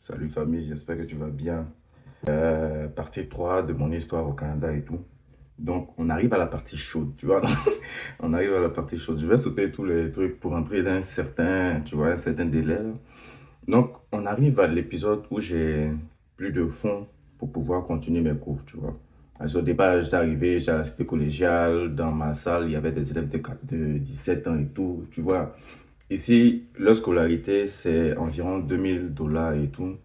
Salut famille, j'espère que tu vas bien. Partie 3 de mon histoire au Canada et tout. Donc, on arrive à la partie chaude, tu vois. On arrive à la partie chaude. Je vais sauter tous les trucs pour entrer dans un certain, tu vois, un certain délai, là. Donc, on arrive à l'épisode où j'ai plus de fonds pour pouvoir continuer mes cours, tu vois. Parce qu'au départ, j'étais arrivé, j'étais à la cité collégiale, dans ma salle, il y avait des élèves de 17 ans et tout, tu vois. Ici, leur scolarité, c'est environ 2000 $ et tout.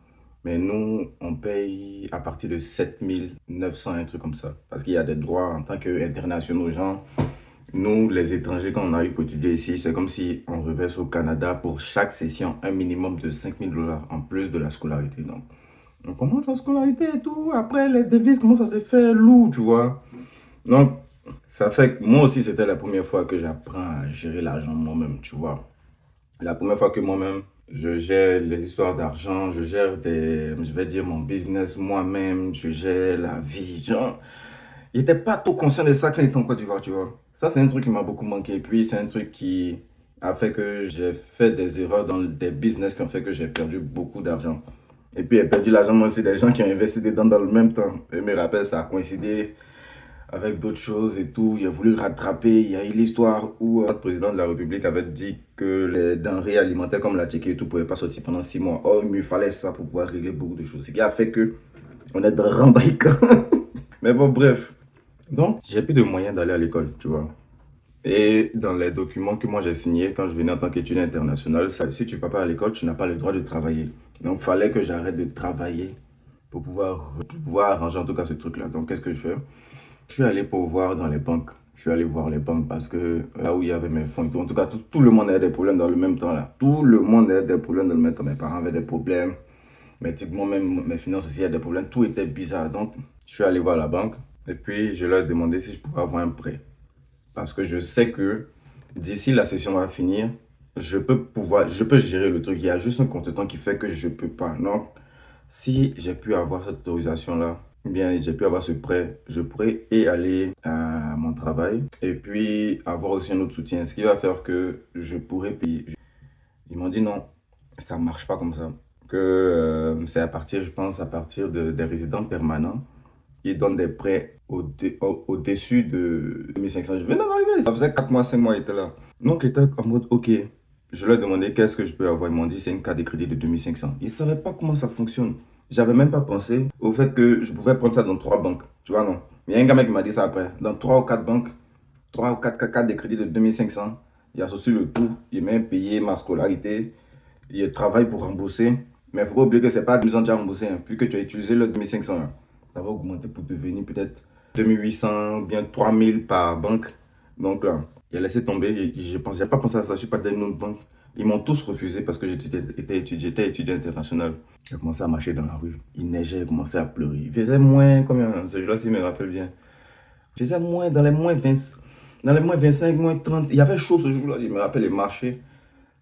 Mais nous, on paye à partir de 7900, un truc comme ça. Parce qu'il y a des droits en tant qu'internationaux, genre. Nous, les étrangers, quand on arrive pour étudier ici, c'est comme si on reverse au Canada pour chaque session un minimum de 5000 $ en plus de la scolarité. Donc, on commence la scolarité et tout. Après, les devises, comment ça s'est fait lourd, tu vois. Donc, ça fait que moi aussi, c'était la première fois que j'apprends à gérer l'argent moi-même, tu vois. La première fois que moi-même, je gère les histoires d'argent, je gère je vais dire mon business moi-même, je gère la vie. Genre, il n'était pas trop conscient de ça quand il était en Côte d'Ivoire, tu vois. Ça, c'est un truc qui m'a beaucoup manqué. Et puis, c'est un truc qui a fait que j'ai fait des erreurs dans des business qui ont fait que j'ai perdu beaucoup d'argent. Et puis, j'ai perdu l'argent, moi aussi, des gens qui ont investi dedans dans le même temps. Et je me rappelle, ça a coïncidé avec d'autres choses et tout. Il a voulu rattraper. Il y a eu l'histoire où notre président de la République avait dit que les denrées alimentaires comme la ticket et tout ne pouvaient pas sortir pendant 6 mois. Oh, il me fallait ça pour pouvoir régler beaucoup de choses. Ce qui a fait que on est dans Rambaïka. Mais bon, bref. Donc, j'ai plus de moyens d'aller à l'école, tu vois. Et dans les documents que moi j'ai signés quand je venais en tant qu'étudiant international, si tu ne vas pas à l'école, tu n'as pas le droit de travailler. Donc, il fallait que j'arrête de travailler pour pouvoir arranger en tout cas ce truc-là. Donc, qu'est-ce que je fais? Je suis allé pour voir dans les banques. Je suis allé voir les banques parce que là où il y avait mes fonds et tout, en tout cas, tout le monde avait des problèmes dans le même temps là. Tout le monde avait des problèmes dans le même temps. Mes parents avaient des problèmes. Mais moi-même, mes finances aussi avaient des problèmes. Tout était bizarre. Donc, je suis allé voir la banque et puis je leur ai demandé si je pouvais avoir un prêt. Parce que je sais que d'ici la session va finir, je peux gérer le truc. Il y a juste un contre-temps qui fait que je ne peux pas. Donc, si j'ai pu avoir cette autorisation-là, eh bien, j'ai pu avoir ce prêt, je pourrais et aller à mon travail et puis avoir aussi un autre soutien, ce qui va faire que je pourrais payer. Ils m'ont dit non, ça ne marche pas comme ça. Que c'est à partir, je pense, à partir des résidents permanents. Ils donnent des prêts au-dessus de 2500. Je venais d'arriver, ça faisait 4 mois, 5 mois, ils étaient là. Donc, j'étais en mode, ok. Je leur ai demandé qu'est-ce que je peux avoir. Ils m'ont dit, c'est une carte de crédit de 2500. Ils ne savaient pas comment ça fonctionne. J'avais même pas pensé au fait que je pouvais prendre ça dans 3 banques. Tu vois, non. Il y a un gamin qui m'a dit ça après. Dans 3 ou 4 banques, 3 ou 4 cartes de crédit de 2500. Il associe le tout. Il m'a payé ma scolarité. Il travaille pour rembourser. Mais il ne faut pas oublier que ce n'est pas 2000 déjà remboursé. Hein. Vu que tu as utilisé le 2500, hein, ça va augmenter pour devenir peut-être 2800, bien 3000 par banque. Donc là, il a laissé tomber. Je n'ai pas pensé à ça. Je ne suis pas dans une autre banque. Ils m'ont tous refusé parce que j'étais étudiant international. J'ai commencé à marcher dans la rue. Il neigeait, j'ai commencé à pleurer. Il faisait moins, combien, ce jour-là, si je me rappelle bien. Il faisait moins, dans les moins 20, dans les moins 25, moins 30. Il y avait chaud ce jour-là. Je me rappelle, il marchait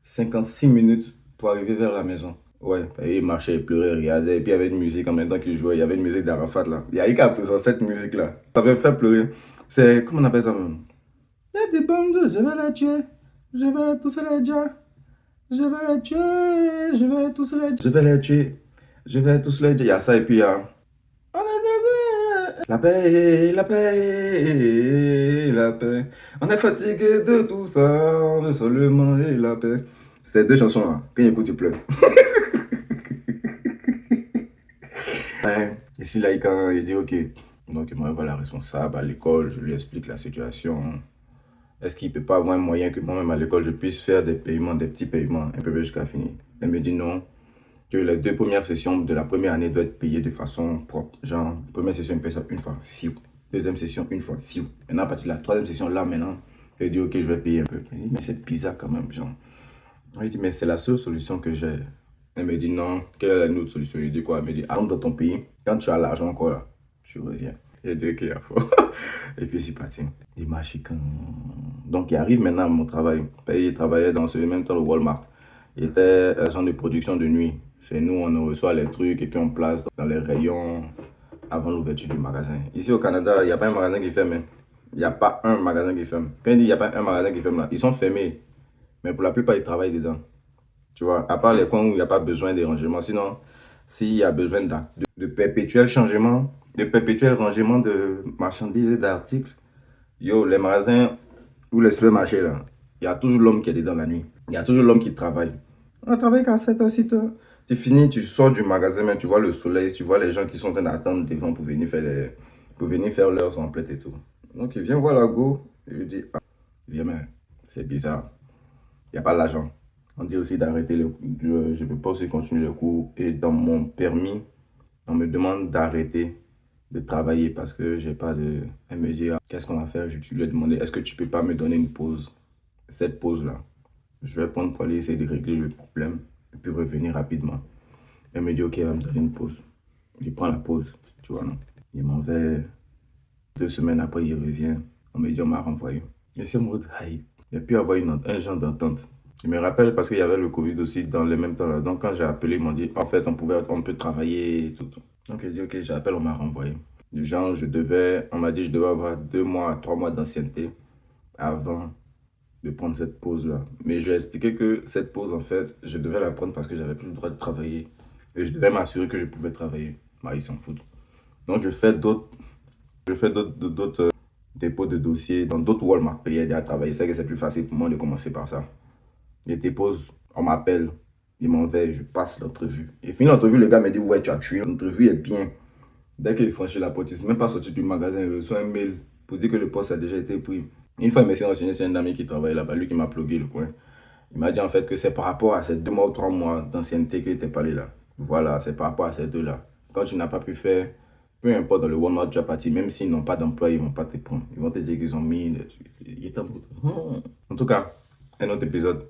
56 minutes pour arriver vers la maison. Ouais, et il marchait, il pleurait, il regardait. Et puis il y avait une musique en même temps qu'il jouait. Il y avait une musique d'Arafat là. Il y a eu qu'à présent cette musique-là. Ça m'avait fait pleurer. C'est, comment on appelle ça même? Il y a des bombes de, je vais les tuer. Je vais tous les tuer. Je vais les tuer. Je vais tous les tuer. Je vais les tuer. Je vais tous les tuer. Il y a ça et puis il y a. La paix, la paix, la paix. On est fatigué de tout ça, on veut seulement et la paix. Ces deux chansons-là, quand il écoute, tu pleures. Ouais. Ici, là, il dit OK. Donc, il m'envoie la responsable à l'école, je lui explique la situation. Est-ce qu'il ne peut pas avoir un moyen que moi-même à l'école, je puisse faire des paiements, des petits paiements, un peu jusqu'à finir? Elle me dit non, que les 2 premières sessions de la première année doivent être payées de façon propre. Genre, première session, il paye ça une fois, fiou. Deuxième session, une fois, fiou. Maintenant, à partir de la troisième session, là, maintenant, je dis, OK, je vais payer un peu. Elle dit, mais c'est bizarre quand même, genre. Je dit, mais c'est la seule solution que j'ai. Elle me dit, non, quelle est la autre solution? Je dis quoi? Elle me dit, rentre dans ton pays. Quand tu as l'argent encore là, tu reviens. J'ai dit, OK, à fond. Et puis, c'est parti. Il m'a chican. Donc, il arrive maintenant à mon travail. Il travaillait dans ce même temps au Walmart. Il était agent de production de nuit. C'est nous, on reçoit les trucs et puis on place dans les rayons avant l'ouverture du magasin. Ici au Canada, il n'y a pas un magasin qui ferme. Hein. Il n'y a pas un magasin qui ferme. Quand il dit il n'y a pas un magasin qui ferme là, ils sont fermés. Mais pour la plupart, ils travaillent dedans. Tu vois, à part les coins où il n'y a pas besoin de rangement. Sinon, s'il y a besoin de perpétuel changement, de perpétuel rangement de marchandises et d'articles, yo, les magasins ou les supermarchés, là, il y a toujours l'homme qui est dedans la nuit. Il y a toujours l'homme qui travaille. On travaille qu'à 7 heures, 6 heures. Tu finis, tu sors du magasin, mais tu vois le soleil, tu vois les gens qui sont en train d'attendre devant pour venir faire leurs emplettes et tout. Donc, il vient voir la go, et lui dit, ah, viens, mais c'est bizarre. Il n'y a pas l'argent. On dit aussi d'arrêter je ne peux pas aussi continuer le cours. Et dans mon permis, on me demande d'arrêter de travailler parce que j'ai pas de... Elle me dit, ah, qu'est-ce qu'on va faire? Je lui ai demandé, est-ce que tu peux pas me donner une pause? Cette pause-là, je vais prendre pour aller essayer de régler le problème et puis revenir rapidement. Elle me dit, ok, elle va me donner une pause. Je prends la pause, tu vois, non? Il m'en va 2 semaines après, il revient. On me dit, on m'a renvoyé. Et c'est mon aïe. Il y a pu avoir un genre d'entente. Je me rappelle parce qu'il y avait le Covid aussi dans les mêmes temps là. Donc quand j'ai appelé, ils m'ont dit, en fait, on peut travailler et tout. Donc j'ai dit, ok, j'appelle, on m'a renvoyé. Du genre, on m'a dit, je devais avoir 2 mois à 3 mois d'ancienneté avant de prendre cette pause-là. Mais je lui ai expliqué que cette pause, en fait, je devais la prendre parce que j'avais plus le droit de travailler. Et je devais m'assurer que je pouvais travailler. Bah, ils s'en foutent. Donc je fais d'autres dépôts de dossiers dans d'autres Walmart pour y aider à travailler. C'est que c'est plus facile pour moi de commencer par ça. Je dépose, on m'appelle, il m'en va, je passe l'entrevue. Et fini l'entrevue, le gars me dit, ouais, tu as tué. L'entrevue est bien. Dès qu'il franchit la porte, il ne s'est même pas sorti du magasin, il reçoit un mail pour dire que le poste a déjà été pris. Une fois, il m'a renseigné, c'est un ami qui travaille là-bas, lui qui m'a plugué le coin. Il m'a dit en fait que c'est par rapport à ces 2 mois ou 3 mois d'ancienneté qu'il n'était pas allé là. Voilà, c'est par rapport à ces deux-là. Quand tu n'as pas pu faire, peu importe dans le Walmart déjà parti, même s'ils n'ont pas d'emploi, ils ne vont pas te prendre. Ils vont te dire qu'ils ont mis. En tout cas, un autre épisode.